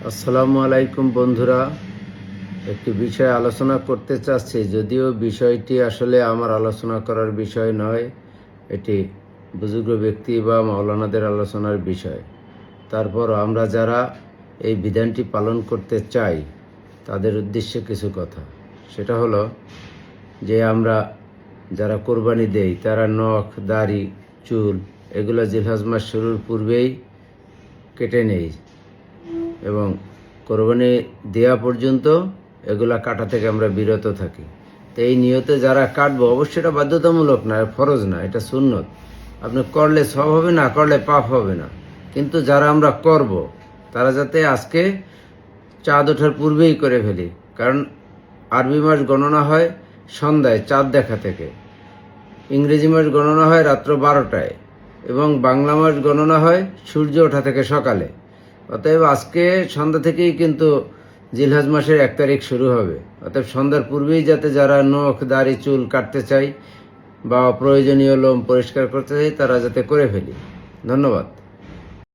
আসসালামু আলাইকুম বন্ধুরা, একটি বিষয় আলোচনা করতে চাচ্ছি। যদিও বিষয়টি আসলে আমার আলোচনা করার বিষয় নয়, এটি বুজুর্গ ব্যক্তি বা মাওলানাদের আলোচনার বিষয়। তারপর আমরা যারা এই বিধানটি পালন করতে চাই তাদের উদ্দেশ্যে কিছু কথা। সেটা হলো যে আমরা যারা কোরবানি দেই তারা নখ, দাড়ি, চুল এগুলো জিলহজ মাস শুরুর পূর্বেই কেটে নেই এবং কোরবানি দেওয়া পর্যন্ত এগুলা কাটা থেকে আমরা বিরত থাকি। তো এই নিয়তে যারা কাটবো, অবশ্যই এটা বাধ্যতামূলক না, ফরজ না, এটা সুন্নত। আপনি করলে সব হবে, না করলে পাপ হবে না। কিন্তু যারা আমরা করব তারা যাতে আজকে চাঁদ ওঠার পূর্বেই করে ফেলি, কারণ আরবি মাস গণনা হয় সন্ধ্যায় চাঁদ দেখা থেকে, ইংরেজি মাস গণনা হয় রাত্র 12টায় এবং বাংলা মাস গণনা হয় সূর্য ওঠা থেকে সকালে। অতএব আজকে সন্ধ্যা থেকেই কিন্তু জিলহজ মাসের 1 তারিখ শুরু হবে। অতএব সন্ধ্যার পূর্বেই যাতে যারা নখ, দাড়ি, চুল কাটতে চাই বা প্রয়োজনীয় লোম পরিষ্কার করতে চাই তারা যাতে করে ফেলি। ধন্যবাদ।